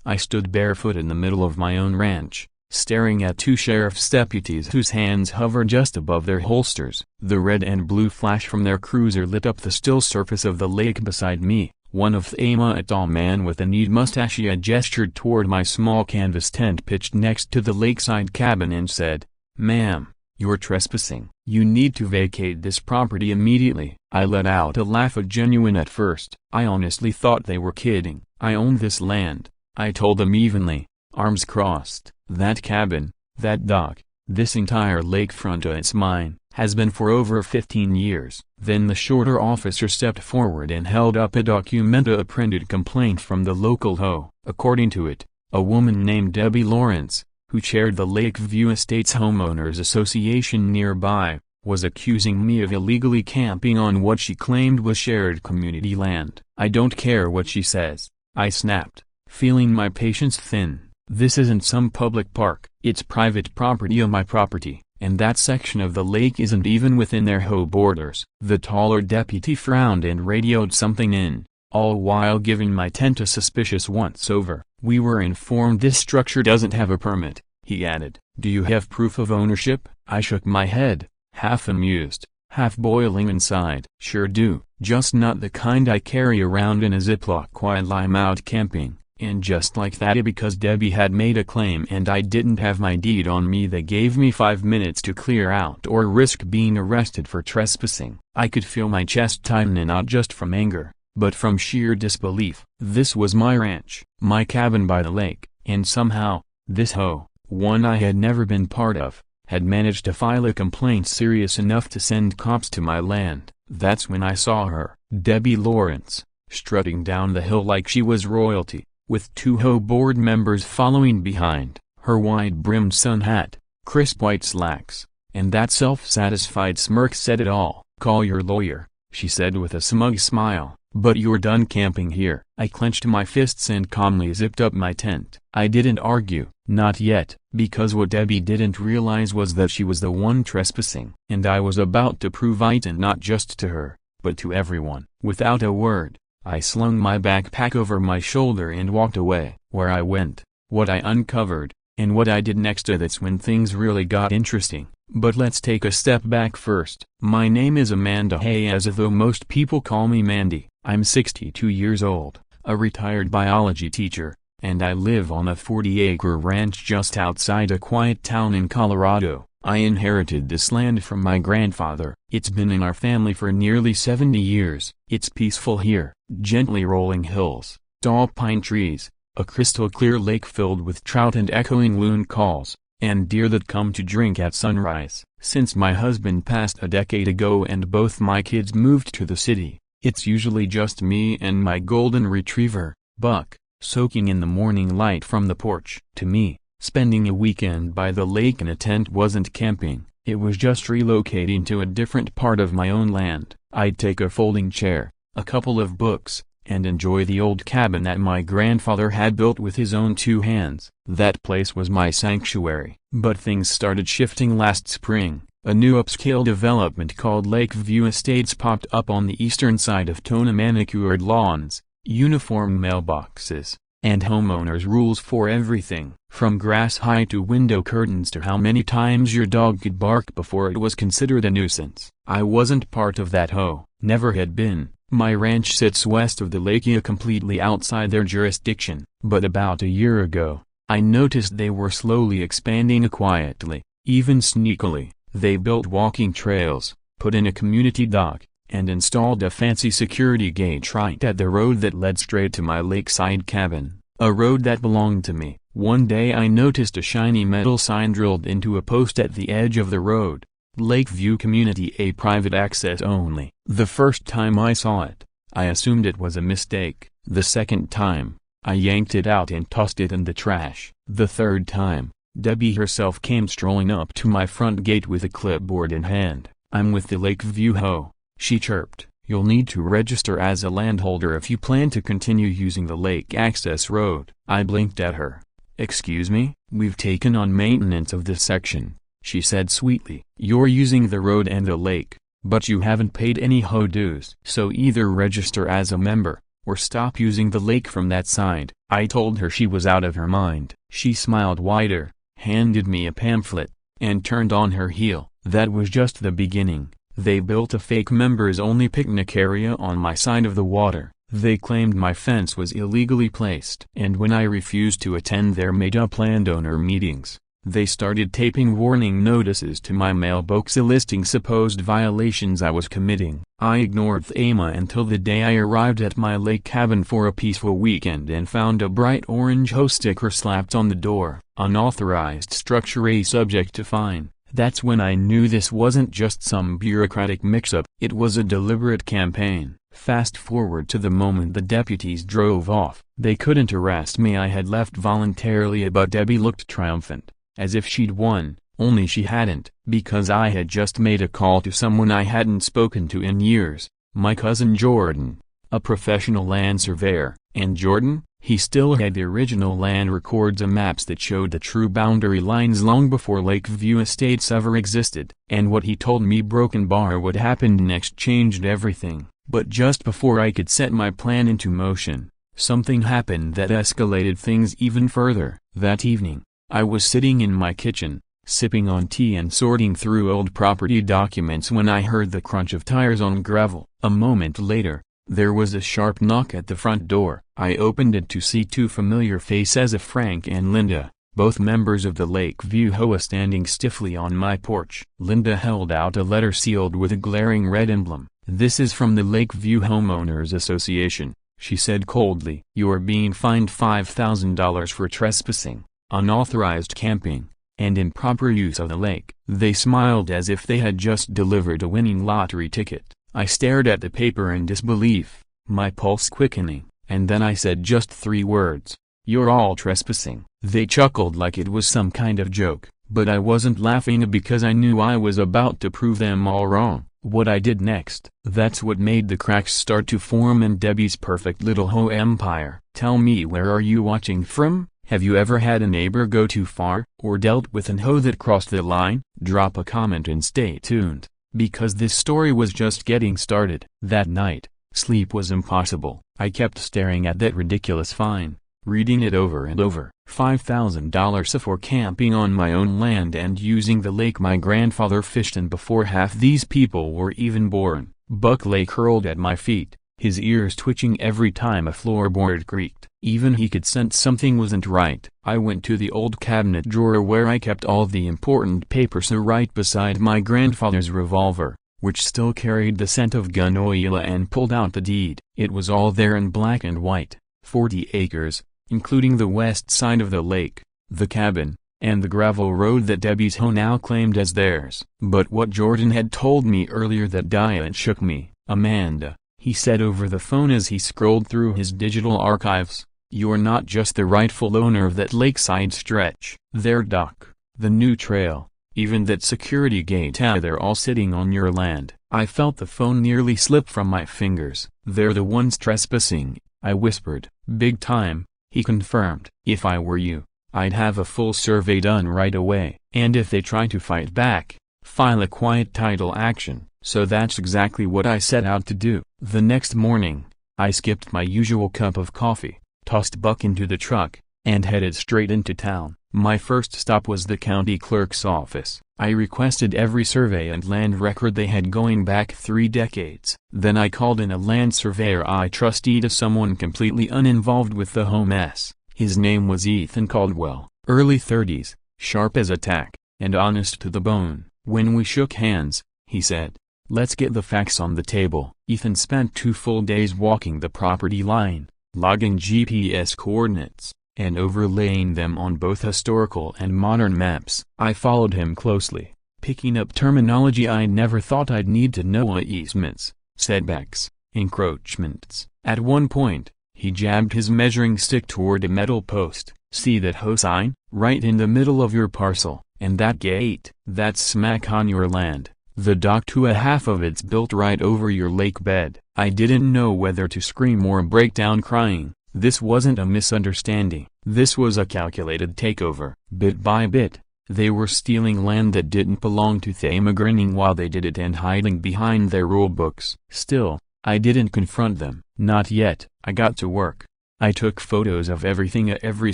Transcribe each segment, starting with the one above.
I stood barefoot in the middle of my own ranch, staring at two sheriff's deputies whose hands hovered just above their holsters. The red and blue flash from their cruiser lit up the still surface of the lake beside me. One of them, a tall man with a neat mustache, gestured toward my small canvas tent pitched next to the lakeside cabin and said, "Ma'am, you're trespassing. You need to vacate this property immediately." I let out a laugh, genuine at first. I honestly thought they were kidding. "I own this land," I told them evenly, arms crossed. "That cabin, that dock, this entire lakefront, it's mine, has been for over 15 years. Then the shorter officer stepped forward and held up a document, a printed complaint from the local HOA. According to it, a woman named Debbie Lawrence, who chaired the Lakeview Estates Homeowners Association nearby, was accusing me of illegally camping on what she claimed was shared community land. "I don't care what she says," I snapped, feeling my patience thin. "This isn't some public park. It's private property, my property, and that section of the lake isn't even within their HOA borders." The taller deputy frowned and radioed something in, all while giving my tent a suspicious once-over. "We were informed this structure doesn't have a permit," he added. "Do you have proof of ownership?" I shook my head, half amused, half boiling inside. "Sure do, just not the kind I carry around in a Ziploc while I'm out camping." And just like that, because Debbie had made a claim and I didn't have my deed on me, they gave me 5 minutes to clear out or risk being arrested for trespassing. I could feel my chest tighten, not just from anger, but from sheer disbelief. This was my ranch, my cabin by the lake, and somehow, this HOA, one I had never been part of, had managed to file a complaint serious enough to send cops to my land. That's when I saw her, Debbie Lawrence, strutting down the hill like she was royalty, with 2 HOA board members following behind, her wide-brimmed sun hat, crisp white slacks, and that self-satisfied smirk said it all. "Call your lawyer," she said with a smug smile, "but you're done camping here." I clenched my fists and calmly zipped up my tent. I didn't argue, not yet, because what Debbie didn't realize was that she was the one trespassing. And I was about to prove it, and not just to her, but to everyone. Without a word, I slung my backpack over my shoulder and walked away. Where I went, what I uncovered, and what I did next, that's when things really got interesting. But let's take a step back first. My name is Amanda Hayes, though most people call me Mandy. I'm 62 years old, a retired biology teacher, and I live on a 40-acre ranch just outside a quiet town in Colorado. I inherited this land from my grandfather. It's been in our family for nearly 70 years. It's peaceful here, gently rolling hills, tall pine trees, a crystal-clear lake filled with trout and echoing loon calls, and deer that come to drink at sunrise. Since my husband passed a decade ago and both my kids moved to the city, it's usually just me and my golden retriever, Buck, soaking in the morning light from the porch. To me, spending a weekend by the lake in a tent wasn't camping, it was just relocating to a different part of my own land. I'd take a folding chair, a couple of books, and enjoy the old cabin that my grandfather had built with his own 2 hands. That place was my sanctuary. But things started shifting last spring. A new upscale development called Lakeview Estates popped up on the eastern side of town. Manicured lawns, uniform mailboxes, and homeowners rules for everything, from grass height to window curtains to how many times your dog could bark before it was considered a nuisance. I wasn't part of that HOA, never had been. My ranch sits west of the lake, completely outside their jurisdiction. But about a year ago, I noticed they were slowly expanding quietly, even sneakily. They built walking trails, put in a community dock, and installed a fancy security gate right at the road that led straight to my lakeside cabin, a road that belonged to me. One day I noticed a shiny metal sign drilled into a post at the edge of the road, "Lakeview Community A, private access only." The first time I saw it, I assumed it was a mistake. The second time, I yanked it out and tossed it in the trash. The third time, Debbie herself came strolling up to my front gate with a clipboard in hand. "I'm with the Lakeview HOA," she chirped. "You'll need to register as a landholder if you plan to continue using the lake access road." I blinked at her. "Excuse me?" "We've taken on maintenance of this section," she said sweetly. "You're using the road and the lake, but you haven't paid any HOA dues. So either register as a member, or stop using the lake from that side. I told her she was out of her mind. She smiled wider, handed me a pamphlet, and turned on her heel. That was just the beginning. They built a fake members-only picnic area on my side of the water. They claimed my fence was illegally placed. And when I refused to attend their made-up landowner meetings, they started taping warning notices to my mailbox listing supposed violations I was committing. I ignored them until the day I arrived at my lake cabin for a peaceful weekend and found a bright orange HOA sticker slapped on the door. Unauthorized structure A subject to fine. That's when I knew this wasn't just some bureaucratic mix-up. It was a deliberate campaign. Fast forward to the moment the deputies drove off. They couldn't arrest me. I had left voluntarily, but Debbie looked triumphant, as if she'd won, only she hadn't, because I had just made a call to someone I hadn't spoken to in years, my cousin Jordan, a professional land surveyor. And Jordan, he still had the original land records and maps that showed the true boundary lines long before Lakeview Estates ever existed. And what he told me broken bar what happened next changed everything. But just before I could set my plan into motion, something happened that escalated things even further. That evening, I was sitting in my kitchen, sipping on tea and sorting through old property documents when I heard the crunch of tires on gravel. A moment later, there was a sharp knock at the front door. I opened it to see two familiar faces of Frank and Linda, both members of the Lakeview HOA, standing stiffly on my porch. Linda held out a letter sealed with a glaring red emblem. "This is from the Lakeview Homeowners Association," she said coldly. "You are being fined $5,000 for trespassing, unauthorized camping, and improper use of the lake." They smiled as if they had just delivered a winning lottery ticket. I stared at the paper in disbelief, my pulse quickening, and then I said just 3 words, "You're all trespassing." They chuckled like it was some kind of joke, but I wasn't laughing because I knew I was about to prove them all wrong. What I did next, that's what made the cracks start to form in Debbie's perfect little HOA empire. Tell me, where are you watching from? Have you ever had a neighbor go too far, or dealt with an HOA that crossed the line? Drop a comment and stay tuned, because this story was just getting started. That night, sleep was impossible. I kept staring at that ridiculous fine, reading it over and over. $5,000 for camping on my own land and using the lake my grandfather fished in before half these people were even born. Buck lay curled at my feet, his ears twitching every time a floorboard creaked. Even he could sense something wasn't right. I went to the old cabinet drawer where I kept all the important papers, right beside my grandfather's revolver, which still carried the scent of gun oil, and pulled out the deed. It was all there in black and white. 40 acres, including the west side of the lake, the cabin, and the gravel road that Debbie's HOA now claimed as theirs. But what Jordan had told me earlier that diet shook me. "Amanda," he said over the phone as he scrolled through his digital archives, "you're not just the rightful owner of that lakeside stretch. Their dock, the new trail, even that security gate, they're all sitting on your land." I felt the phone nearly slip from my fingers. "They're the ones trespassing," I whispered. "Big time," he confirmed. "If I were you, I'd have a full survey done right away. And if they try to fight back, file a quiet title action." So that's exactly what I set out to do. The next morning, I skipped my usual cup of coffee, tossed Buck into the truck, and headed straight into town. My first stop was the county clerk's office. I requested every survey and land record they had going back 3 decades. Then I called in a land surveyor I trusted, someone completely uninvolved with the whole mess. His name was Ethan Caldwell, early 30s, sharp as a tack, and honest to the bone. When we shook hands, he said, "Let's get the facts on the table." Ethan spent 2 full days walking the property line, logging GPS coordinates, and overlaying them on both historical and modern maps. I followed him closely, picking up terminology I never thought I'd need to know: easements, setbacks, encroachments. At one point, he jabbed his measuring stick toward a metal post. "See that HOA sign, right in the middle of your parcel, and that gate? That's smack on your land. The dock to a half of it's built right over your lake bed." I didn't know whether to scream or break down crying. This wasn't a misunderstanding. This was a calculated takeover. Bit by bit, they were stealing land that didn't belong to them, grinning while they did it and hiding behind their rule books. Still, I didn't confront them. Not yet. I got to work. I took photos of everything, every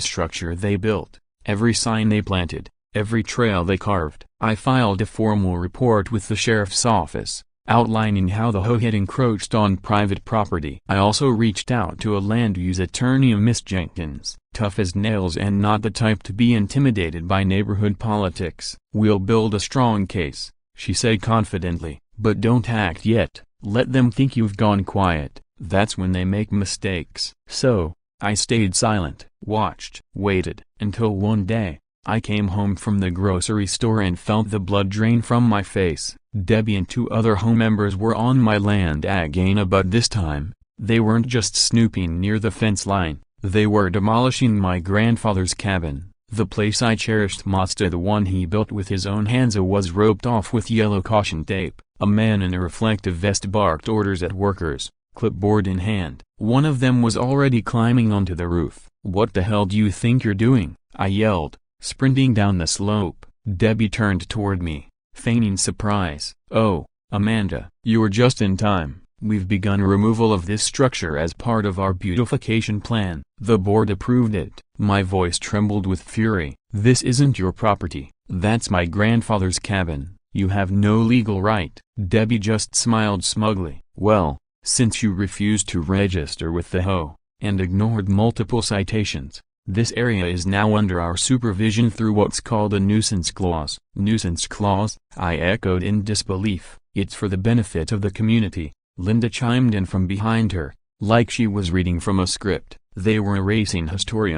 structure they built, every sign they planted, every trail they carved. I filed a formal report with the sheriff's office, outlining how the HOA had encroached on private property. I also reached out to a land use attorney, Miss Jenkins, tough as nails and not the type to be intimidated by neighborhood politics. "We'll build a strong case," she said confidently, "but don't act yet. Let them think you've gone quiet. That's when they make mistakes." So, I stayed silent, watched, waited, until one day, I came home from the grocery store and felt the blood drain from my face. Debbie and 2 other HOA members were on my land again, but this time, they weren't just snooping near the fence line, they were demolishing my grandfather's cabin, the place I cherished most, the one he built with his own hands. It was roped off with yellow caution tape. A man in a reflective vest barked orders at workers, clipboard in hand. One of them was already climbing onto the roof. "What the hell do you think you're doing?" I yelled, sprinting down the slope. Debbie turned toward me, feigning surprise. "Oh, Amanda, you're just in time. We've begun removal of this structure as part of our beautification plan. The board approved it." My voice trembled with fury. "This isn't your property. That's my grandfather's cabin. You have no legal right." Debbie just smiled smugly. "Well, since you refused to register with the HOA, and ignored multiple citations, this area is now under our supervision through what's called a nuisance clause." "Nuisance clause?" I echoed in disbelief. "It's for the benefit of the community," Linda chimed in from behind her, like she was reading from a script. "They were erasing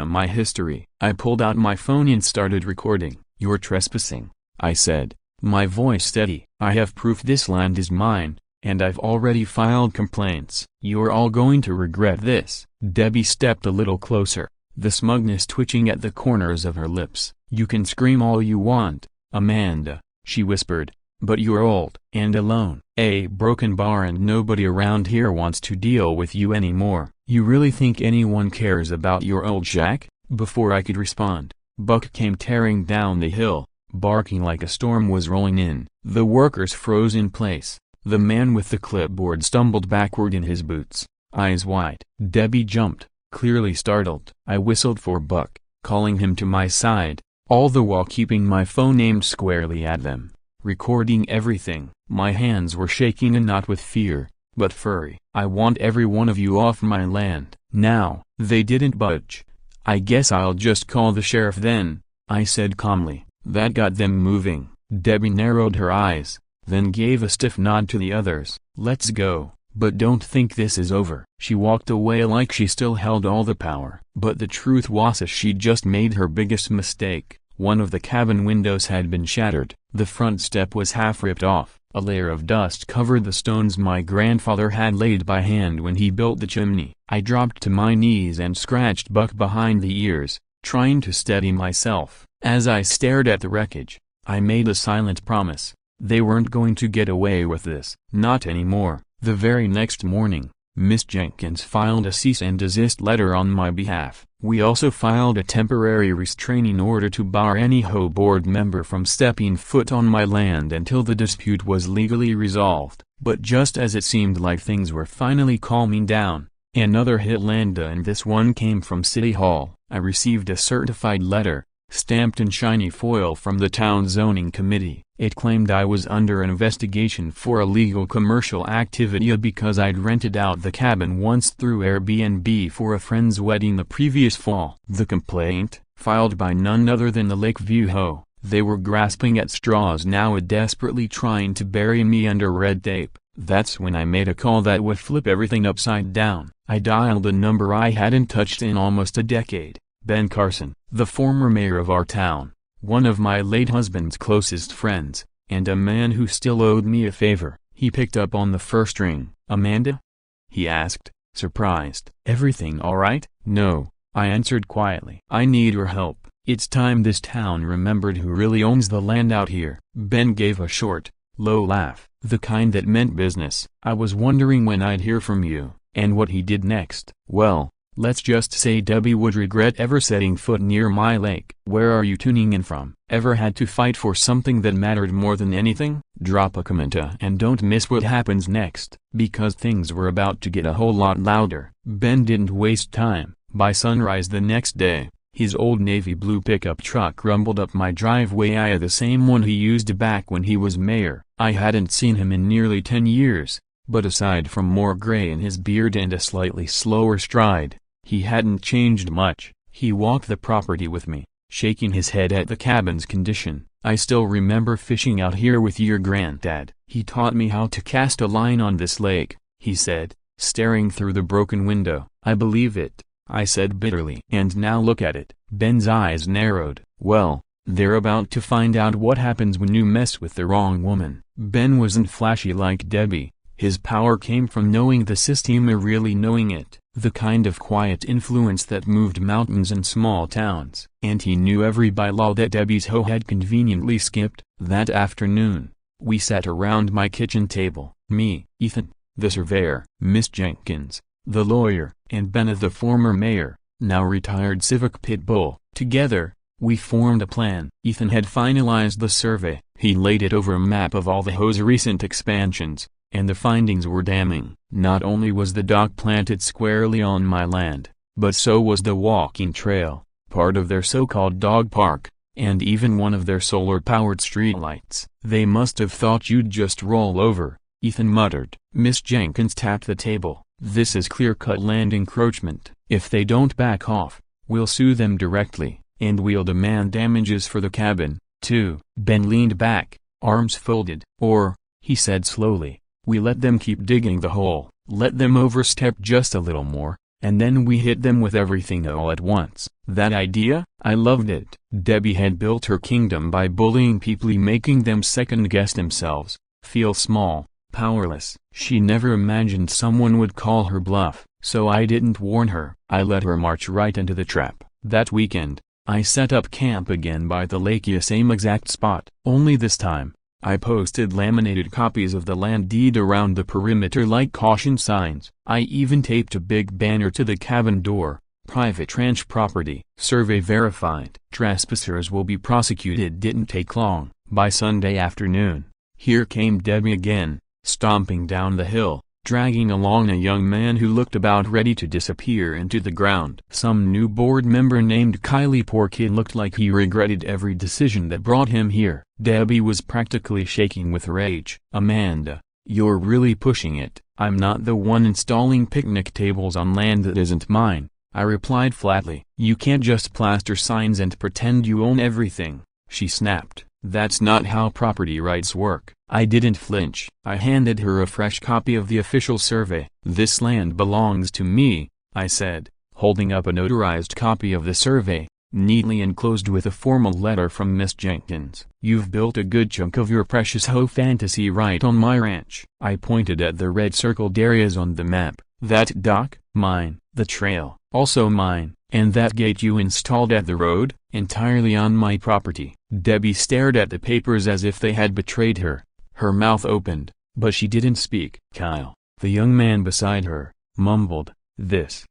my history." I pulled out my phone and started recording. "You're trespassing," I said, my voice steady. "I have proof this land is mine, and I've already filed complaints. You're all going to regret this." Debbie stepped a little closer, the smugness twitching at the corners of her lips. "You can scream all you want, Amanda," she whispered, "but you're old and alone. A broken bar, and nobody around here wants to deal with you anymore. You really think anyone cares about your old shack?" Before I could respond, Buck came tearing down the hill, barking like a storm was rolling in. The workers froze in place. The man with the clipboard stumbled backward in his boots, eyes wide. Debbie jumped, clearly startled. I whistled for Buck, calling him to my side, all the while keeping my phone aimed squarely at them, recording everything. My hands were shaking, and not with fear, but fury. "I want every one of you off my land, now." They didn't budge. "I guess I'll just call the sheriff then," I said calmly. That got them moving. Debbie narrowed her eyes, then gave a stiff nod to the others. "Let's go, but don't think this is over." She walked away like she still held all the power. But the truth was, she'd just made her biggest mistake. One of the cabin windows had been shattered. The front step was half ripped off. A layer of dust covered the stones my grandfather had laid by hand when he built the chimney. I dropped to my knees and scratched Buck behind the ears, trying to steady myself. As I stared at the wreckage, I made a silent promise. They weren't going to get away with this. Not anymore. The very next morning, Miss Jenkins filed a cease and desist letter on my behalf. We also filed a temporary restraining order to bar any HOA board member from stepping foot on my land until the dispute was legally resolved. But just as it seemed like things were finally calming down, another hit landed, and this one came from City Hall. I received a certified letter, stamped in shiny foil, from the town zoning committee. It claimed I was under investigation for illegal commercial activity because I'd rented out the cabin once through Airbnb for a friend's wedding the previous fall. The complaint, filed by none other than the Lakeview HOA, they were grasping at straws now, desperately trying to bury me under red tape. That's when I made a call that would flip everything upside down. I dialed a number I hadn't touched in almost a decade. Ben Carson, the former mayor of our town, one of my late husband's closest friends, and a man who still owed me a favor. He picked up on the first ring. "Amanda?" he asked, surprised. "Everything all right?" "No," I answered quietly. "I need your help. It's time this town remembered who really owns the land out here." Ben gave a short, low laugh, the kind that meant business. "I was wondering when I'd hear from you." And what he did next? "Well, Let's just say Debbie would regret ever setting foot near my lake. Where are you tuning in from? Ever had to fight for something that mattered more than anything? Drop a comment and don't miss what happens next, because things were about to get a whole lot louder. Ben didn't waste time. By sunrise the next day, his old navy blue pickup truck rumbled up my driveway, the same one he used back when he was mayor. I hadn't seen him in nearly 10 years, but aside from more gray in his beard and a slightly slower stride, he hadn't changed much. He walked the property with me, shaking his head at the cabin's condition. I still remember fishing out here with your granddad. He taught me how to cast a line on this lake, he said, staring through the broken window. I believe it, I said bitterly. And now look at it. Ben's eyes narrowed. Well, they're about to find out what happens when you mess with the wrong woman. Ben wasn't flashy like Debbie. His power came from knowing the system or really knowing it, the kind of quiet influence that moved mountains and small towns. And he knew every bylaw that Debbie's hoe had conveniently skipped. That afternoon, we sat around my kitchen table, me, Ethan, the surveyor, Miss Jenkins, the lawyer, and Ben, the former mayor, now retired civic pit bull. Together, we formed a plan. Ethan had finalized the survey. He laid it over a map of all the HOA's recent expansions, and the findings were damning. Not only was the dock planted squarely on my land, but so was the walking trail, part of their so-called dog park, and even one of their solar-powered streetlights. They must have thought you'd just roll over, Ethan muttered. Miss Jenkins tapped the table. This is clear-cut land encroachment. If they don't back off, we'll sue them directly, and we'll demand damages for the cabin, too. Ben leaned back, arms folded. Or, he said slowly, we let them keep digging the hole, let them overstep just a little more, and then we hit them with everything all at once. That idea? I loved it. Debbie had built her kingdom by bullying people, making them second-guess themselves, feel small, powerless. She never imagined someone would call her bluff, so I didn't warn her. I let her march right into the trap. That weekend, I set up camp again by the lake, same exact spot. Only this time, I posted laminated copies of the land deed around the perimeter like caution signs. I even taped a big banner to the cabin door, private ranch property. Survey verified. Trespassers will be prosecuted. Didn't take long. By Sunday afternoon, here came Debbie again, stomping down the hill, dragging along a young man who looked about ready to disappear into the ground. Some new board member named Kylie. Poor kid looked like he regretted every decision that brought him here. Debbie was practically shaking with rage. Amanda, you're really pushing it. I'm not the one installing picnic tables on land that isn't mine, I replied flatly. You can't just plaster signs and pretend you own everything, she snapped. That's not how property rights work. I didn't flinch. I handed her a fresh copy of the official survey. This land belongs to me, I said, holding up a notarized copy of the survey, neatly enclosed with a formal letter from Miss Jenkins. You've built a good chunk of your precious hoe fantasy right on my ranch. I pointed at the red circled areas on the map. That dock, mine. The trail, also mine. And that gate you installed at the road, entirely on my property. Debbie stared at the papers as if they had betrayed her. Her mouth opened, but she didn't speak. Kyle, the young man beside her, mumbled, This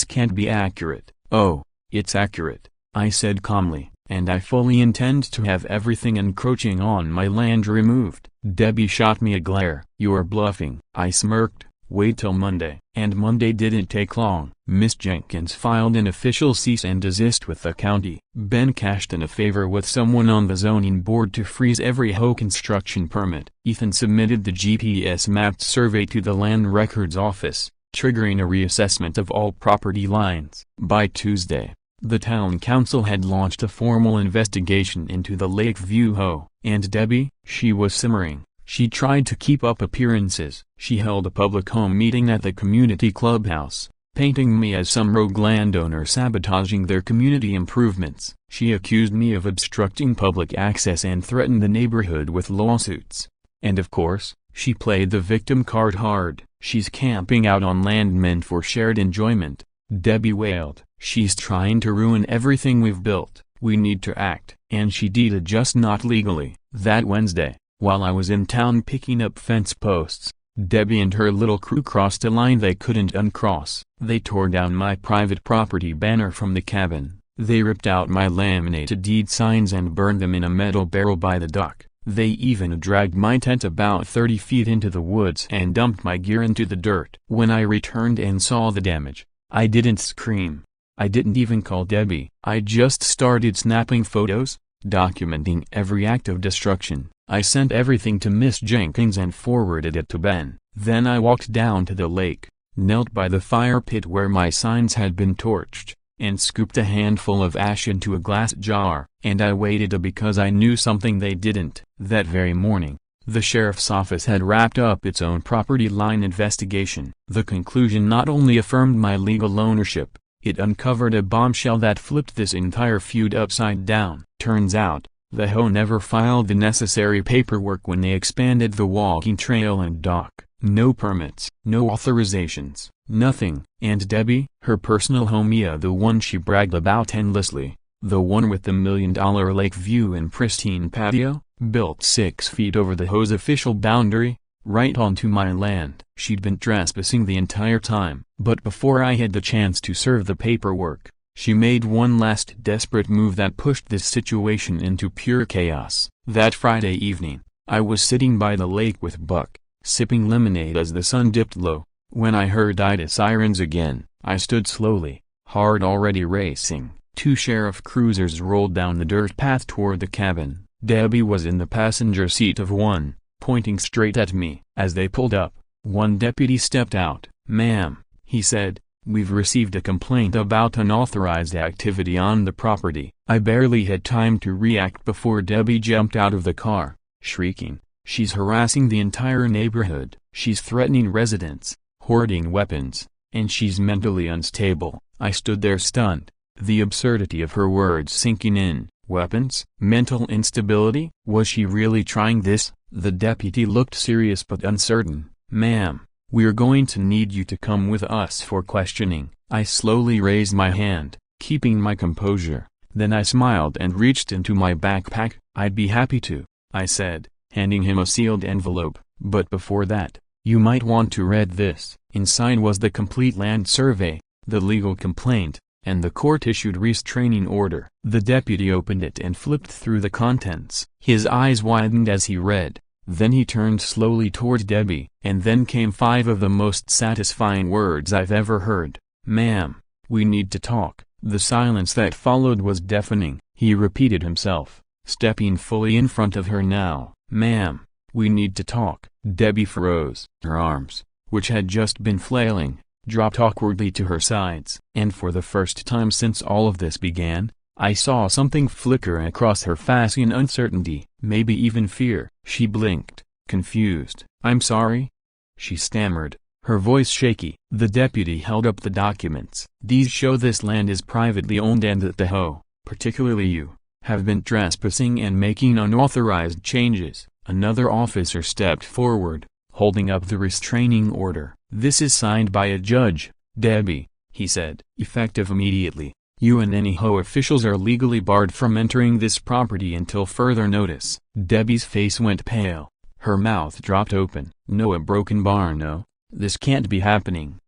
can't be accurate. Oh, it's accurate, I said calmly, and I fully intend to have everything encroaching on my land removed. Debbie shot me a glare. You're bluffing. I smirked. Wait till Monday. And Monday didn't take long. Miss Jenkins filed an official cease and desist with the county. Ben cashed in a favor with someone on the zoning board to freeze every hoe construction permit. Ethan submitted the GPS-mapped survey to the land records office, triggering a reassessment of all property lines. By Tuesday, the town council had launched a formal investigation into the Lakeview hoe. And Debbie? She was simmering. She tried to keep up appearances. She held a public home meeting at the community clubhouse, painting me as some rogue landowner sabotaging their community improvements. She accused me of obstructing public access and threatened the neighborhood with lawsuits. And of course, she played the victim card hard. She's camping out on land meant for shared enjoyment. Debbie wailed. She's trying to ruin everything we've built. We need to act. And she did it, just not legally. That Wednesday, while I was in town picking up fence posts, Debbie and her little crew crossed a line they couldn't uncross. They tore down my private property banner from the cabin. They ripped out my laminated deed signs and burned them in a metal barrel by the dock. They even dragged my tent about 30 feet into the woods and dumped my gear into the dirt. When I returned and saw the damage, I didn't scream. I didn't even call Debbie. I just started snapping photos, documenting every act of destruction. I sent everything to Miss Jenkins and forwarded it to Ben. Then I walked down to the lake, knelt by the fire pit where my signs had been torched, and scooped a handful of ash into a glass jar. And I waited because I knew something they didn't. That very morning, the sheriff's office had wrapped up its own property line investigation. The conclusion not only affirmed my legal ownership, it uncovered a bombshell that flipped this entire feud upside down. Turns out, the HOA never filed the necessary paperwork when they expanded the walking trail and dock. No permits, no authorizations, nothing. And Debbie, her personal homia, the one she bragged about endlessly, the one with the $1 million lake view and pristine patio, built 6 feet over the HOA's official boundary, right onto my land. She'd been trespassing the entire time. But before I had the chance to serve the paperwork, she made one last desperate move that pushed this situation into pure chaos. That Friday evening, I was sitting by the lake with Buck, sipping lemonade as the sun dipped low, when I heard Ida sirens again. I stood slowly, heart already racing. 2 sheriff cruisers rolled down the dirt path toward the cabin. Debbie was in the passenger seat of one, pointing straight at me. As they pulled up, one deputy stepped out. "Ma'am," he said, "we've received a complaint about unauthorized activity on the property." I barely had time to react before Debbie jumped out of the car, shrieking, "She's harassing the entire neighborhood. She's threatening residents, hoarding weapons, and she's mentally unstable." I stood there stunned, the absurdity of her words sinking in. Weapons? Mental instability? Was she really trying this? The deputy looked serious but uncertain. "Ma'am, we're going to need you to come with us for questioning." I slowly raised my hand, keeping my composure. Then I smiled and reached into my backpack. "I'd be happy to," I said, handing him a sealed envelope. "But before that, you might want to read this." Inside was the complete land survey, the legal complaint, and the court-issued restraining order. The deputy opened it and flipped through the contents. His eyes widened as he read. Then he turned slowly toward Debbie. And then came 5 of the most satisfying words I've ever heard. "Ma'am, we need to talk." The silence that followed was deafening. He repeated himself, stepping fully in front of her now. "Ma'am, we need to talk." Debbie froze. Her arms, which had just been flailing, dropped awkwardly to her sides. And for the first time since all of this began, I saw something flicker across her face in uncertainty, maybe even fear. She blinked, confused. "I'm sorry?" she stammered, her voice shaky. The deputy held up the documents. "These show this land is privately owned and that the HOA, particularly you, have been trespassing and making unauthorized changes." Another officer stepped forward, holding up the restraining order. "This is signed by a judge, Debbie," he said. "Effective immediately. You and any HOA officials are legally barred from entering this property until further notice." Debbie's face went pale. Her mouth dropped open. "No, a broken barn, no. This can't be happening,"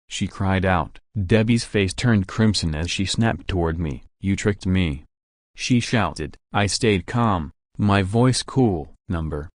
she cried out. Debbie's face turned crimson as she snapped toward me. "You tricked me," she shouted. I stayed calm, my voice cool.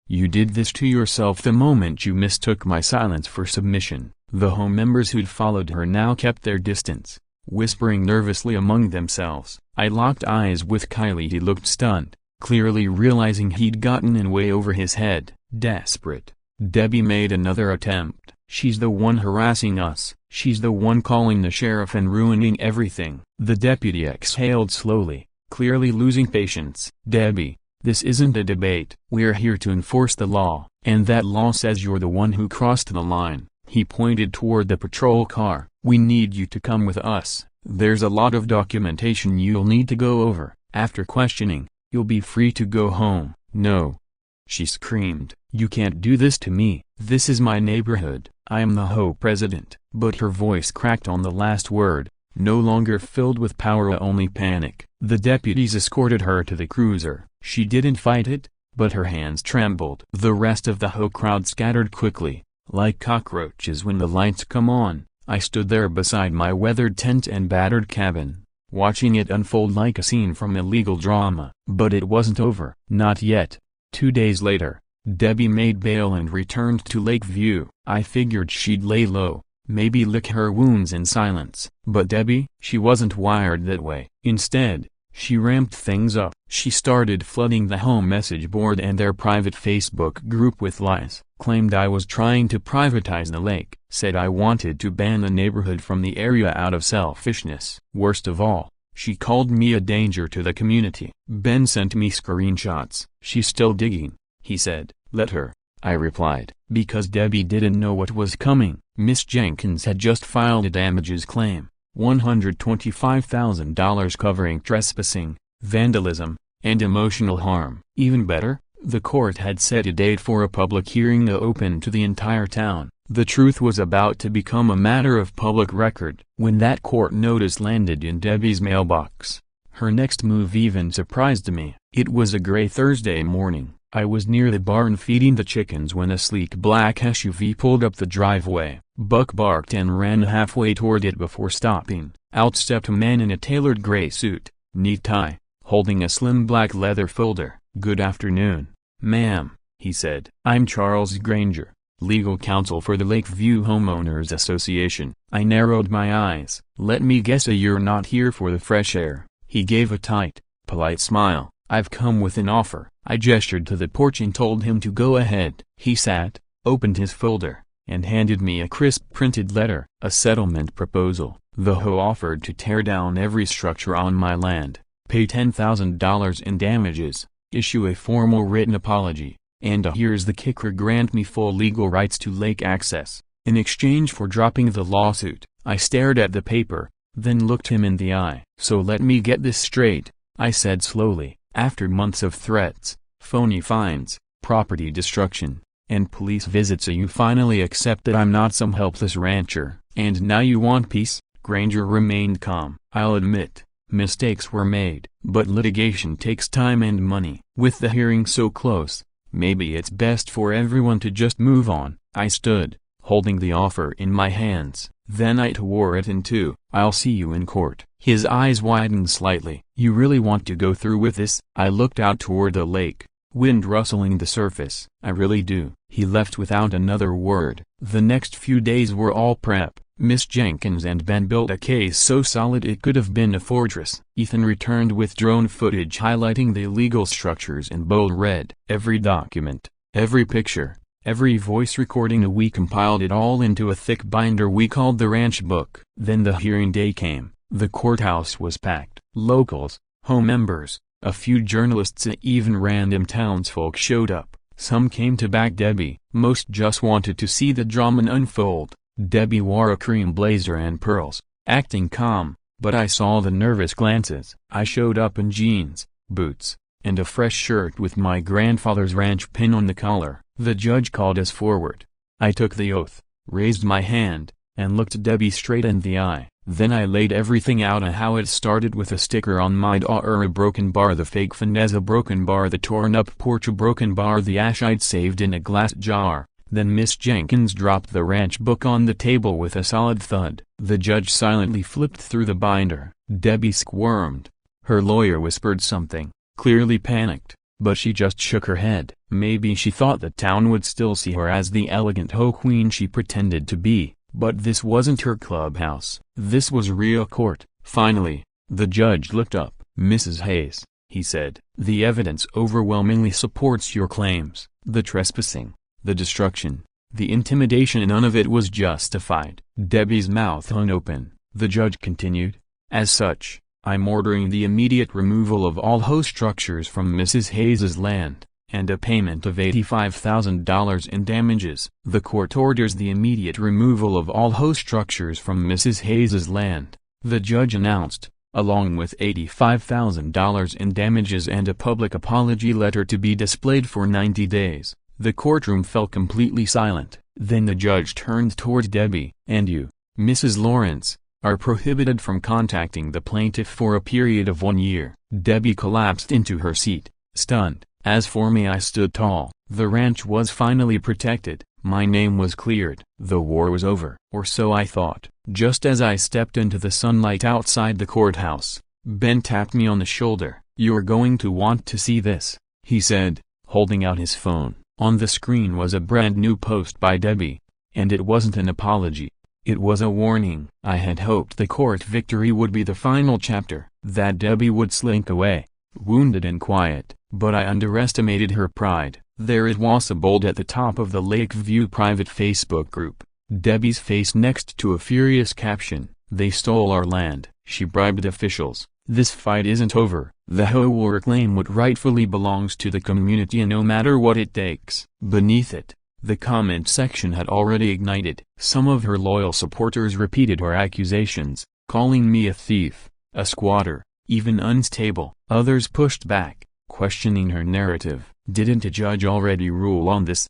"You did this to yourself the moment you mistook my silence for submission." The HOA members who'd followed her now kept their distance, whispering nervously among themselves. I locked eyes with Kylie. He looked stunned, clearly realizing he'd gotten in way over his head. Desperate, Debbie made another attempt. "She's the one harassing us. She's the one calling the sheriff and ruining everything." The deputy exhaled slowly, clearly losing patience. "Debbie, this isn't a debate. We're here to enforce the law, and that law says you're the one who crossed the line." He pointed toward the patrol car. "We need you to come with us. There's a lot of documentation you'll need to go over. After questioning, you'll be free to go home." "No!" she screamed. "You can't do this to me. This is my neighborhood. I am the HOA president." But her voice cracked on the last word, no longer filled with power, only panic. The deputies escorted her to the cruiser. She didn't fight it, but her hands trembled. The rest of the HOA crowd scattered quickly, Like cockroaches when the lights come on, I stood there beside my weathered tent and battered cabin, watching it unfold like a scene from a legal drama. But it wasn't over. Not yet. 2 days later, Debbie made bail and returned to Lakeview. I figured she'd lay low, maybe lick her wounds in silence. But Debbie, she wasn't wired that way. Instead, she ramped things up. She started flooding the home message board and their private Facebook group with lies. Claimed I was trying to privatize the lake. Said I wanted to ban the neighborhood from the area out of selfishness. Worst of all, she called me a danger to the community. Ben sent me screenshots. She's still digging, he said. Let her, I replied, because Debbie didn't know what was coming. Miss Jenkins had just filed a damages claim, $125,000 covering trespassing, vandalism, and emotional harm. Even better, the court had set a date for a public hearing open to the entire town. The truth was about to become a matter of public record. When that court notice landed in Debbie's mailbox, her next move even surprised me. It was a gray Thursday morning. I was near the barn feeding the chickens when a sleek black SUV pulled up the driveway. Buck barked and ran halfway toward it before stopping. Out stepped a man in a tailored gray suit, neat tie, holding a slim black leather folder. "Good afternoon, ma'am," he said. "I'm Charles Granger, legal counsel for the Lakeview Homeowners Association." I narrowed my eyes. "Let me guess, you're not here for the fresh air." He gave a tight, polite smile. "I've come with an offer." I gestured to the porch and told him to go ahead. He sat, opened his folder, and handed me a crisp printed letter. A settlement proposal. The HOA offered to tear down every structure on my land, pay $10,000 in damages, issue a formal written apology, and here's the kicker, grant me full legal rights to lake access, in exchange for dropping the lawsuit. I stared at the paper, then looked him in the eye. "So let me get this straight," I said slowly. "After months of threats, phony fines, property destruction, and police visits, you finally accept that I'm not some helpless rancher, and now you want peace?" Granger remained calm. "I'll admit, mistakes were made, but litigation takes time and money. With the hearing so close, maybe it's best for everyone to just move on." I stood, holding the offer in my hands. Then I tore it in two. "I'll see you in court." His eyes widened slightly. "You really want to go through with this?" I looked out toward the lake, wind rustling the surface. "I really do." He left without another word. The next few days were all prep. Miss Jenkins and Ben built a case so solid it could have been a fortress. Ethan returned with drone footage highlighting the illegal structures in bold red. Every document, every picture, every voice recording, we compiled it all into a thick binder we called the Ranch Book. Then the hearing day came. The courthouse was packed. Locals, home members, a few journalists, and even random townsfolk showed up. Some came to back Debbie. Most just wanted to see the drama unfold. Debbie wore a cream blazer and pearls, acting calm, but I saw the nervous glances. I showed up in jeans, boots, and a fresh shirt with my grandfather's ranch pin on the collar. The judge called us forward. I took the oath, raised my hand, and looked Debbie straight in the eye. Then I laid everything out on how it started with a sticker on my door, a broken bar, the fake finesse, a broken bar, the torn up porch, a broken bar, the ash I'd saved in a glass jar. Then Miss Jenkins dropped the ranch book on the table with a solid thud. The judge silently flipped through the binder. Debbie squirmed. Her lawyer whispered something, clearly panicked, but she just shook her head. Maybe she thought the town would still see her as the elegant hoe queen she pretended to be, but this wasn't her clubhouse. This was real court. Finally, the judge looked up. "Mrs. Hayes," he said, "the evidence overwhelmingly supports your claims. The trespassing, the destruction, the intimidation, none of it was justified." Debbie's mouth hung open. The judge continued, "As such, I'm ordering the immediate removal of all HOA structures from Mrs. Hayes's land, and a payment of $85,000 in damages." The court orders the immediate removal of all HOA structures from Mrs. Hayes's land, the judge announced, along with $85,000 in damages and a public apology letter to be displayed for 90 days. The courtroom fell completely silent. Then the judge turned toward Debbie. "And you, Mrs. Lawrence, are prohibited from contacting the plaintiff for a period of 1 year." Debbie collapsed into her seat, stunned. As for me, I stood tall. The ranch was finally protected. My name was cleared. The war was over, or so I thought. Just as I stepped into the sunlight outside the courthouse, Ben tapped me on the shoulder. "You're going to want to see this," he said, holding out his phone. On the screen was a brand new post by Debbie. And it wasn't an apology. It was a warning. I had hoped the court victory would be the final chapter, that Debbie would slink away, wounded and quiet, but I underestimated her pride. There it was, bold at the top of the Lakeview private Facebook group, Debbie's face next to a furious caption, "They stole our land. She bribed officials. This fight isn't over. The HOA will reclaim what rightfully belongs to the community, and no matter what it takes." Beneath it, the comment section had already ignited. Some of her loyal supporters repeated her accusations, calling me a thief, a squatter, even unstable. Others pushed back, questioning her narrative. Didn't a judge already rule on this?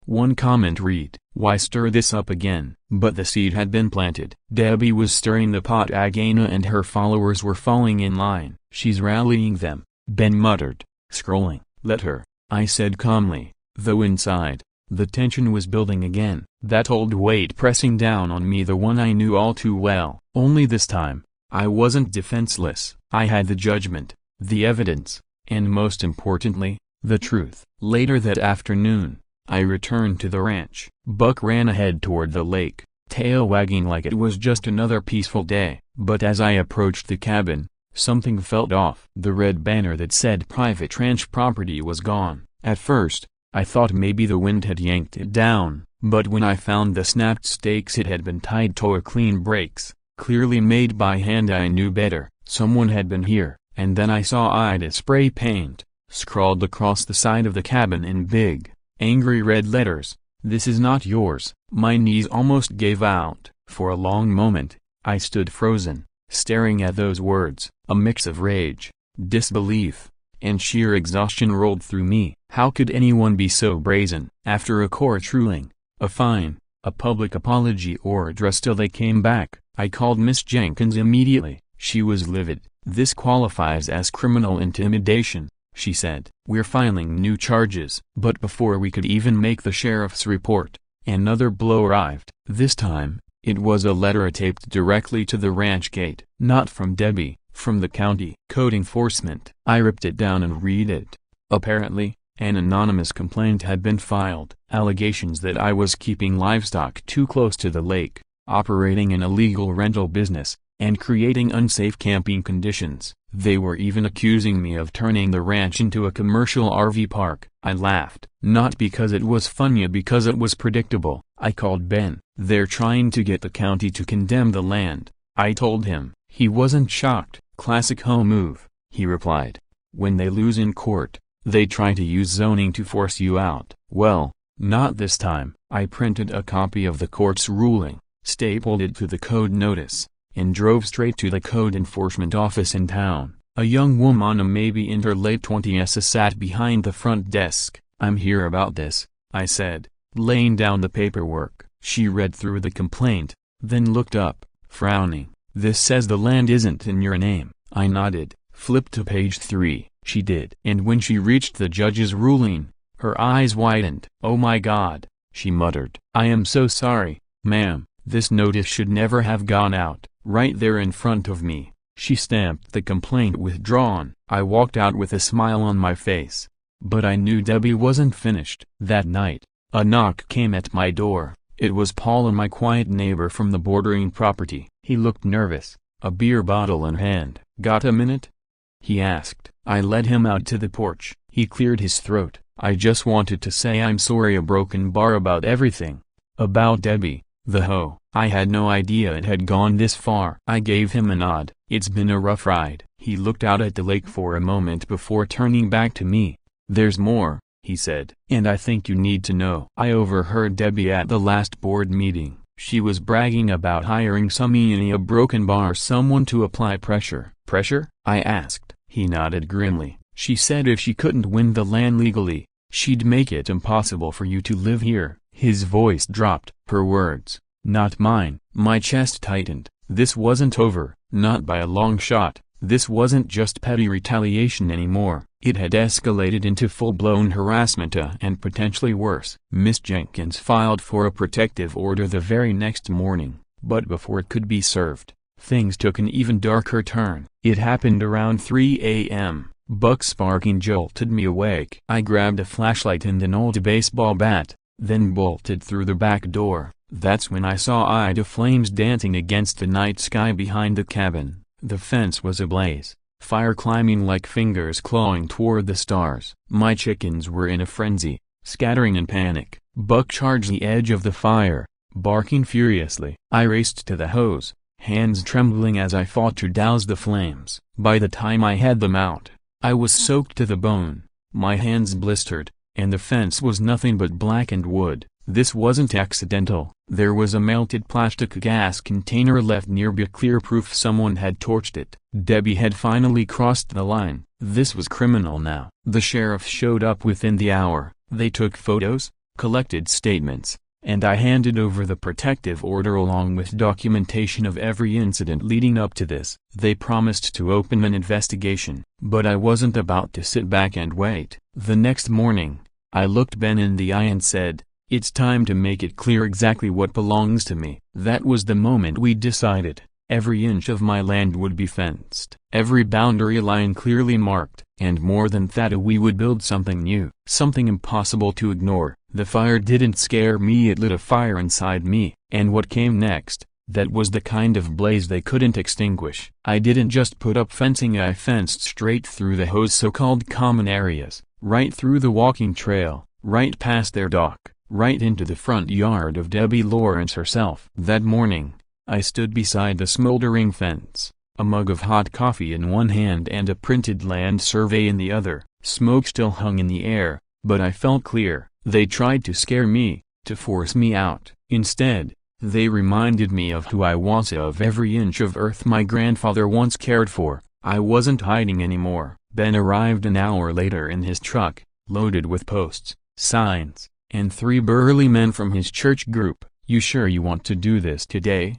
One comment read, "Why stir this up again?" But the seed had been planted. Debbie was stirring the pot again, and her followers were falling in line. "She's rallying them," Ben muttered, scrolling. "Let her," I said calmly, though inside, the tension was building again. That old weight pressing down on me, the one I knew all too well. Only this time, I wasn't defenseless. I had the judgment, the evidence, and most importantly, the truth. Later that afternoon, I returned to the ranch. Buck ran ahead toward the lake, tail wagging like it was just another peaceful day. But as I approached the cabin, something felt off. The red banner that said private ranch property was gone. At first, I thought maybe the wind had yanked it down, but when I found the snapped stakes it had been tied to a clean brakes, clearly made by hand, I knew better. Someone had been here. And then I saw Ida spray paint, scrawled across the side of the cabin in big, angry red letters, "This is not yours." My knees almost gave out. For a long moment, I stood frozen, staring at those words. A mix of rage, disbelief, and sheer exhaustion rolled through me. How could anyone be so brazen? After a court ruling, a fine, a public apology order, still they came back. I called Miss Jenkins immediately. She was livid. "This qualifies as criminal intimidation," she said. "We're filing new charges." But before we could even make the sheriff's report, another blow arrived. This time, it was a letter taped directly to the ranch gate. Not from Debbie, from the county code enforcement. I ripped it down and read it. Apparently, an anonymous complaint had been filed. Allegations that I was keeping livestock too close to the lake, operating an illegal rental business, and creating unsafe camping conditions. They were even accusing me of turning the ranch into a commercial RV park. I laughed. Not because it was funny, because it was predictable. I called Ben. "They're trying to get the county to condemn the land," I told him. He wasn't shocked. "Classic home move," he replied. "When they lose in court, they try to use zoning to force you out." Well, not this time. I printed a copy of the court's ruling, stapled it to the code notice, and drove straight to the code enforcement office in town. A young woman, maybe in her late 20s, sat behind the front desk. "I'm here about this," I said, laying down the paperwork. She read through the complaint, then looked up, frowning. "This says the land isn't in your name." I nodded. "Flip to page 3. She did. And when she reached the judge's ruling, her eyes widened. "Oh my God," she muttered. "I am so sorry, ma'am. This notice should never have gone out." Right there in front of me, she stamped the complaint withdrawn. I walked out with a smile on my face. But I knew Debbie wasn't finished. That night, a knock came at my door. It was Paul, my quiet neighbor from the bordering property. He looked nervous, a beer bottle in hand. "Got a minute?" he asked. I led him out to the porch. He cleared his throat. "I just wanted to say I'm sorry, a broken bar about everything. About Debbie, the hoe. I had no idea it had gone this far." I gave him a nod. "It's been a rough ride." He looked out at the lake for a moment before turning back to me. "There's more," he said. "And I think you need to know." I overheard Debbie at the last board meeting. She was bragging about hiring a broken bar someone to apply pressure. "Pressure?" I asked. He nodded grimly. "She said if she couldn't win the land legally, she'd make it impossible for you to live here." His voice dropped. Her words, not mine. My chest tightened. This wasn't over, not by a long shot. This wasn't just petty retaliation anymore. It had escalated into full-blown harassment and potentially worse. Miss Jenkins filed for a protective order the very next morning, but before it could be served, things took an even darker turn. It happened around 3 a.m. Buck's barking jolted me awake. I grabbed a flashlight and an old baseball bat, then bolted through the back door. That's when I saw Ida flames dancing against the night sky behind the cabin. The fence was ablaze, fire climbing like fingers clawing toward the stars. My chickens were in a frenzy, scattering in panic. Buck charged the edge of the fire, barking furiously. I raced to the hose, hands trembling as I fought to douse the flames. By the time I had them out, I was soaked to the bone, my hands blistered, and the fence was nothing but blackened wood. This wasn't accidental. There was a melted plastic gas container left nearby, clear proof someone had torched it. Debbie had finally crossed the line. This was criminal now. The sheriff showed up within the hour. They took photos, collected statements, and I handed over the protective order along with documentation of every incident leading up to this. They promised to open an investigation, but I wasn't about to sit back and wait. The next morning, I looked Ben in the eye and said, "It's time to make it clear exactly what belongs to me." That was the moment we decided. Every inch of my land would be fenced, every boundary line clearly marked, and more than that, we would build something new, something impossible to ignore. The fire didn't scare me, it lit a fire inside me, and what came next, that was the kind of blaze they couldn't extinguish. I didn't just put up fencing, I fenced straight through the HOA's so-called common areas, right through the walking trail, right past their dock, right into the front yard of Debbie Lawrence herself. That morning, I stood beside the smoldering fence, a mug of hot coffee in one hand and a printed land survey in the other. Smoke still hung in the air, but I felt clear. They tried to scare me, to force me out. Instead, they reminded me of who I was, of every inch of earth my grandfather once cared for. I wasn't hiding anymore. Ben arrived an hour later in his truck, loaded with posts, signs, and 3 burly men from his church group. "You sure you want to do this today?"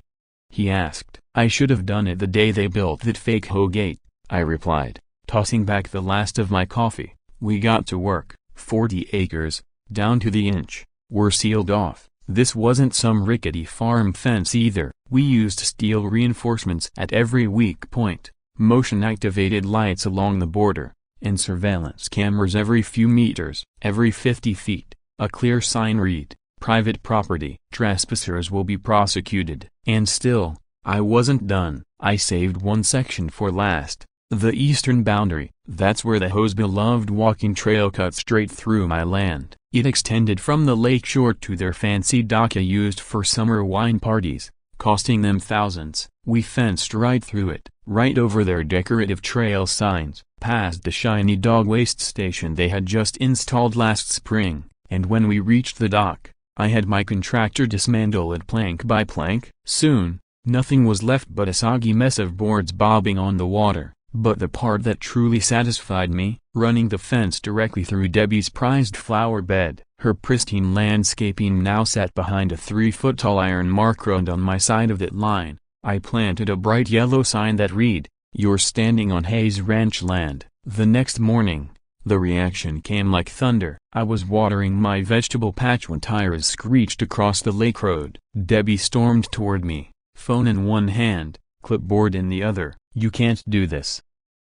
he asked. "I should have done it the day they built that fake HOA gate," I replied, tossing back the last of my coffee. We got to work. 40 acres, down to the inch, were sealed off. This wasn't some rickety farm fence either. We used steel reinforcements at every weak point, motion-activated lights along the border, and surveillance cameras every few meters. Every 50 feet, a clear sign read, "Private property. Trespassers will be prosecuted." And still, I wasn't done. I saved one section for last. The eastern boundary. That's where the HOA's beloved walking trail cut straight through my land. It extended from the lake shore to their fancy dock used for summer wine parties, costing them thousands. We fenced right through it, right over their decorative trail signs, past the shiny dog waste station they had just installed last spring, and when we reached the dock, I had my contractor dismantle it plank by plank. Soon, nothing was left but a soggy mess of boards bobbing on the water. But the part that truly satisfied me, running the fence directly through Debbie's prized flower bed. Her pristine landscaping now sat behind a 3-foot-tall iron marker, and on my side of that line, I planted a bright yellow sign that read, "You're standing on Hayes Ranch land." The next morning, the reaction came like thunder. I was watering my vegetable patch when tires screeched across the lake road. Debbie stormed toward me, phone in one hand, clipboard in the other. "You can't do this,"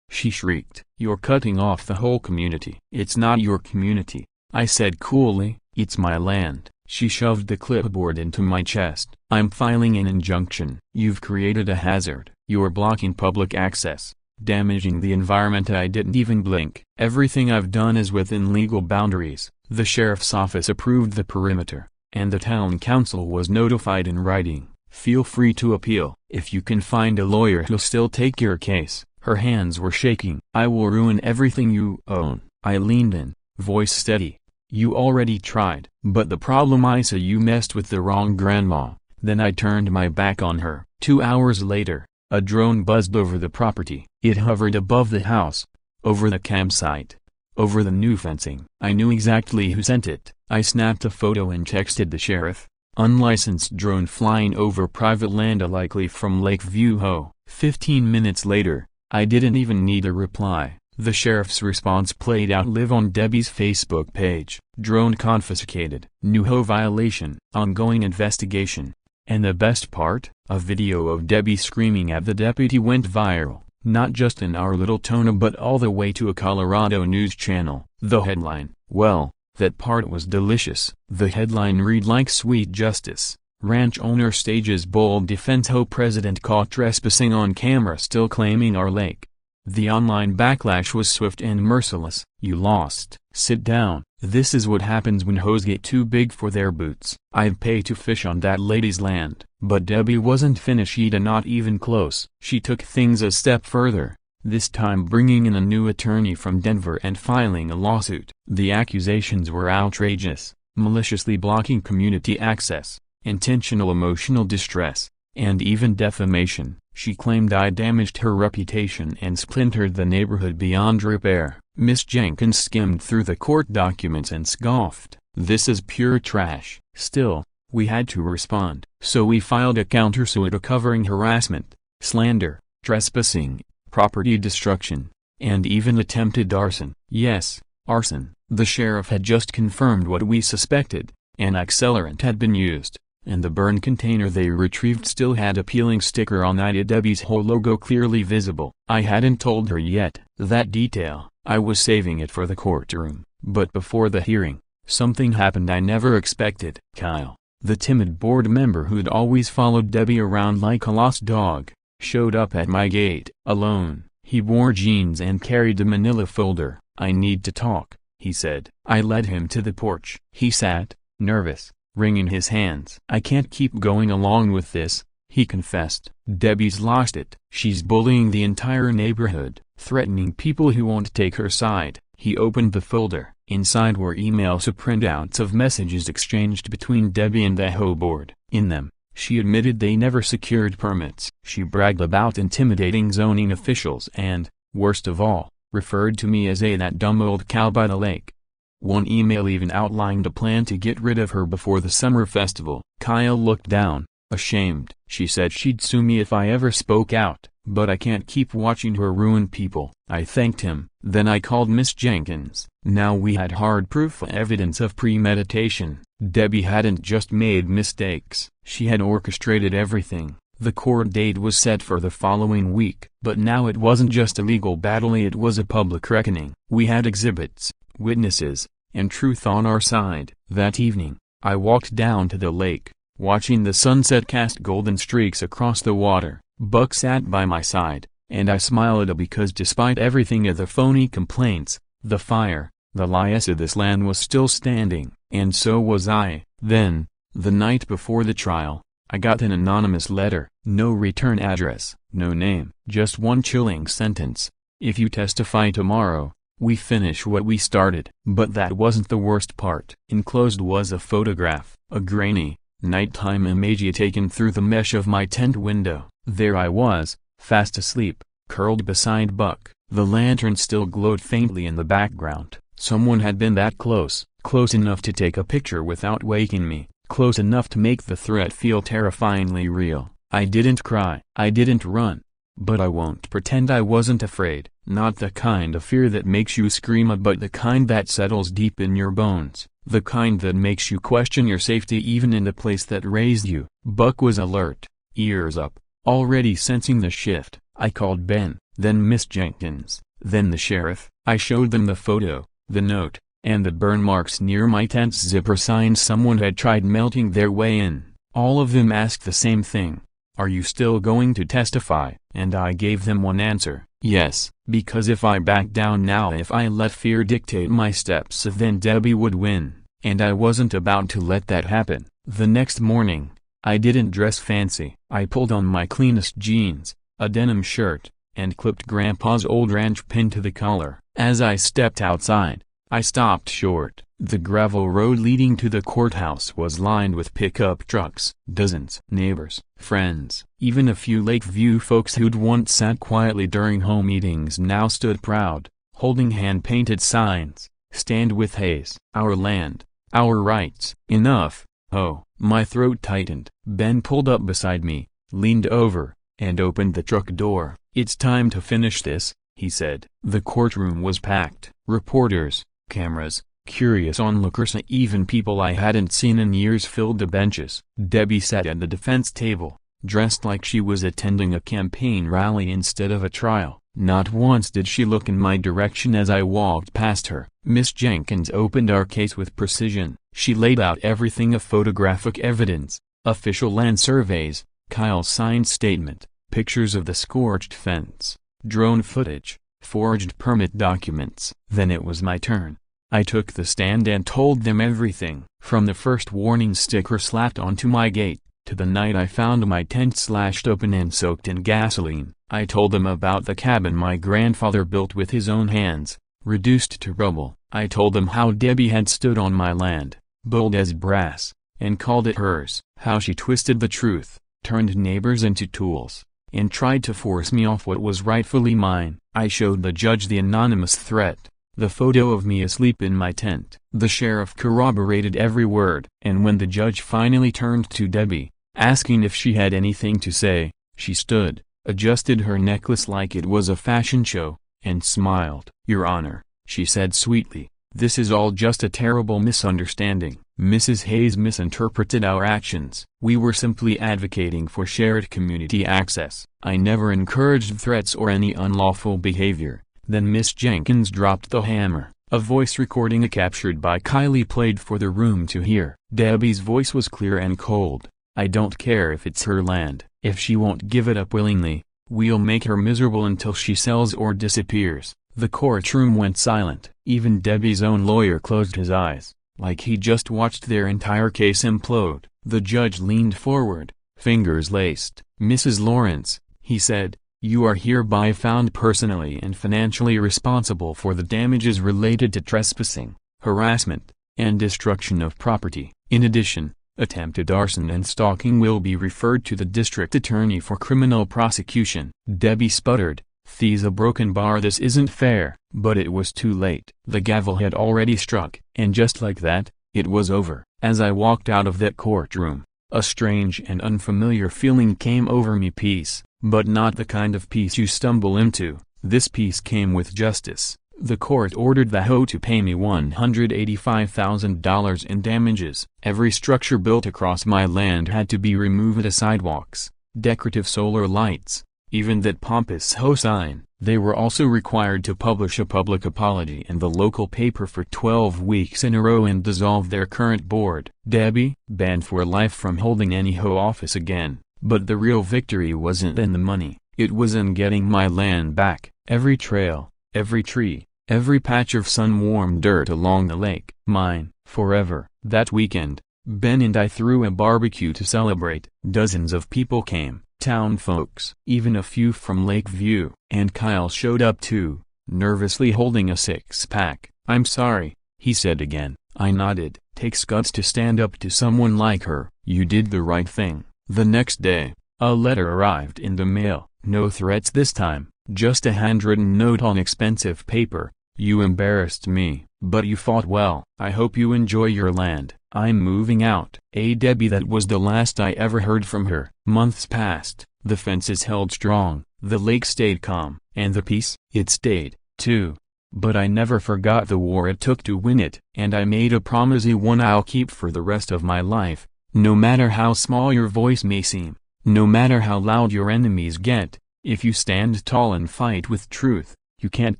she shrieked. "You're cutting off the whole community." "It's not your community," I said coolly, "it's my land." She shoved the clipboard into my chest. "I'm filing an injunction. You've created a hazard. You're blocking public access, damaging the environment." I didn't even blink. "Everything I've done is within legal boundaries." The sheriff's office approved the perimeter, and the town council was notified in writing. "Feel free to appeal. If you can find a lawyer who'll still take your case." Her hands were shaking. "I will ruin everything you own." I leaned in, voice steady. "You already tried." "But the problem is you messed with the wrong grandma." Then I turned my back on her. 2 hours later, a drone buzzed over the property. It hovered above the house, over the campsite, over the new fencing. I knew exactly who sent it. I snapped a photo and texted the sheriff. "Unlicensed drone flying over private land, likely from Lakeview HOA." 15 minutes later, I didn't even need a reply. The sheriff's response played out live on Debbie's Facebook page. Drone confiscated. New HOA violation. Ongoing investigation. And the best part? A video of Debbie screaming at the deputy went viral, not just in our little town but all the way to a Colorado news channel. The headline, well, that part was delicious. The headline read like sweet justice. Ranch owner stages bold defense. HOA president caught trespassing on camera still claiming our lake. The online backlash was swift and merciless. You lost. Sit down. This is what happens when hoes get too big for their boots. I'd pay to fish on that lady's land. But Debbie wasn't finished, not even close. She took things a step further, this time bringing in a new attorney from Denver and filing a lawsuit. The accusations were outrageous: maliciously blocking community access, intentional emotional distress, and even defamation. She claimed I damaged her reputation and splintered the neighborhood beyond repair. Miss Jenkins skimmed through the court documents and scoffed. This is pure trash. Still, we had to respond. So we filed a countersuit covering harassment, slander, trespassing, property destruction, and even attempted arson. Yes, arson. The sheriff had just confirmed what we suspected. An accelerant had been used, and the burn container they retrieved still had a peeling sticker on it. Debbie's whole logo clearly visible. I hadn't told her yet that detail. I was saving it for the courtroom. But before the hearing, something happened I never expected. Kyle, the timid board member who'd always followed Debbie around like a lost dog, showed up at my gate. Alone, he wore jeans and carried a manila folder. I need to talk, he said. I led him to the porch. He sat, nervous, wringing his hands. I can't keep going along with this, he confessed. Debbie's lost it. She's bullying the entire neighborhood, threatening people who won't take her side. He opened the folder. Inside were emails of printouts of messages exchanged between Debbie and the HOA board. In them, she admitted they never secured permits. She bragged about intimidating zoning officials and, worst of all, referred to me as that dumb old cow by the lake. One email even outlined a plan to get rid of her before the summer festival. Kyle looked down, ashamed. She said she'd sue me if I ever spoke out, but I can't keep watching her ruin people. I thanked him. Then I called Miss Jenkins. Now we had hard proof, evidence of premeditation. Debbie hadn't just made mistakes. She had orchestrated everything. The court date was set for the following week. But now it wasn't just a legal battle, it was a public reckoning. We had exhibits, witnesses, and truth on our side. That evening, I walked down to the lake, watching the sunset cast golden streaks across the water. Buck sat by my side, and I smiled because despite everything of the phony complaints, the fire, the lies of this land was still standing, and so was I. Then, the night before the trial, I got an anonymous letter. No return address, no name, just one chilling sentence: if you testify tomorrow, we finish what we started. But that wasn't the worst part. Enclosed was a photograph, a grainy, nighttime image taken through the mesh of my tent window. There I was, fast asleep, curled beside Buck. The lantern still glowed faintly in the background. Someone had been that close, close enough to take a picture without waking me, close enough to make the threat feel terrifyingly real. I didn't cry, I didn't run. But I won't pretend I wasn't afraid. Not the kind of fear that makes you scream, but the kind that settles deep in your bones. The kind that makes you question your safety even in the place that raised you. Buck was alert, ears up, already sensing the shift. I called Ben, then Miss Jenkins, then the sheriff. I showed them the photo, the note, and the burn marks near my tent's zipper, signs someone had tried melting their way in. All of them asked the same thing: are you still going to testify? And I gave them one answer: yes, because if I back down now, if I let fear dictate my steps, then Debbie would win, and I wasn't about to let that happen. The next morning, I didn't dress fancy. I pulled on my cleanest jeans, a denim shirt, and clipped Grandpa's old ranch pin to the collar. As I stepped outside, I stopped short. The gravel road leading to the courthouse was lined with pickup trucks. Dozens. Neighbors, friends, even a few Lakeview folks who'd once sat quietly during home meetings now stood proud, holding hand-painted signs: "Stand with Hayes. Our land. Our rights." Enough. Oh, my throat tightened. Ben pulled up beside me, leaned over, and opened the truck door. "It's time to finish this," he said. The courtroom was packed. Reporters, cameras, curious onlookers, and even people I hadn't seen in years filled the benches. Debbie sat at the defense table, dressed like she was attending a campaign rally instead of a trial. Not once did she look in my direction as I walked past her. Miss Jenkins opened our case with precision. She laid out everything of photographic evidence, official land surveys, Kyle's signed statement, pictures of the scorched fence, drone footage, forged permit documents. Then it was my turn. I took the stand and told them everything, from the first warning sticker slapped onto my gate, to the night I found my tent slashed open and soaked in gasoline. I told them about the cabin my grandfather built with his own hands, reduced to rubble. I told them how Debbie had stood on my land, bold as brass, and called it hers. How she twisted the truth, turned neighbors into tools, and tried to force me off what was rightfully mine. I showed the judge the anonymous threat, the photo of me asleep in my tent. The sheriff corroborated every word. And when the judge finally turned to Debbie, asking if she had anything to say, she stood, adjusted her necklace like it was a fashion show, and smiled. "Your Honor," she said sweetly, "this is all just a terrible misunderstanding. Mrs. Hayes misinterpreted our actions. We were simply advocating for shared community access. I never encouraged threats or any unlawful behavior." Then Miss Jenkins dropped the hammer. A voice recording captured by Kylie played for the room to hear. Debbie's voice was clear and cold. "I don't care if it's her land. If she won't give it up willingly, we'll make her miserable until she sells or disappears." The courtroom went silent. Even Debbie's own lawyer closed his eyes, like he just watched their entire case implode. The judge leaned forward, fingers laced. "Mrs. Lawrence," he said, "you are hereby found personally and financially responsible for the damages related to trespassing, harassment, and destruction of property. In addition, attempted arson and stalking will be referred to the district attorney for criminal prosecution." Debbie sputtered, "There's a broken bar. This isn't fair." But it was too late. The gavel had already struck, and just like that, it was over. As I walked out of that courtroom, a strange and unfamiliar feeling came over me. Peace, but not the kind of peace you stumble into. This peace came with justice. The court ordered the HOA to pay me $185,000 in damages. Every structure built across my land had to be removed: sidewalks, decorative solar lights, even that pompous HOA sign. They were also required to publish a public apology in the local paper for 12 weeks in a row and dissolve their current board. Debbie, banned for life from holding any HOA office again. But the real victory wasn't in the money, it was in getting my land back. Every trail, every tree, every patch of sun-warmed dirt along the lake, mine, forever. That weekend, Ben and I threw a barbecue to celebrate. Dozens of people came, town folks, even a few from Lakeview. And Kyle showed up too, nervously holding a six-pack. "I'm sorry," he said again. I nodded. "Takes guts to stand up to someone like her. You did the right thing." The next day, a letter arrived in the mail. No threats this time, just a handwritten note on expensive paper. "You embarrassed me, but you fought well. I hope you enjoy your land. I'm moving out." Debbie, that was the last I ever heard from her. Months passed, the fences held strong, the lake stayed calm, and the peace, it stayed, too. But I never forgot the war it took to win it, and I made a promise, one I'll keep for the rest of my life. No matter how small your voice may seem, no matter how loud your enemies get, if you stand tall and fight with truth, you can't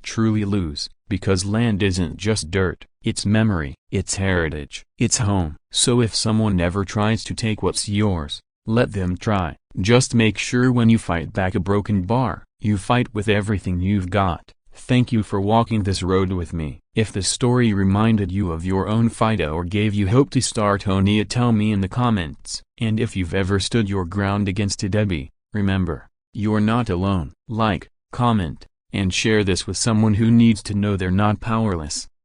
truly lose, because land isn't just dirt, it's memory, it's heritage, it's home. So if someone ever tries to take what's yours, let them try. Just make sure when you fight back a broken bar, you fight with everything you've got. Thank you for walking this road with me. If the story reminded you of your own fight or gave you hope to start owning it, tell me in the comments. And if you've ever stood your ground against Debbie, remember, you're not alone. Like, comment, and share this with someone who needs to know they're not powerless.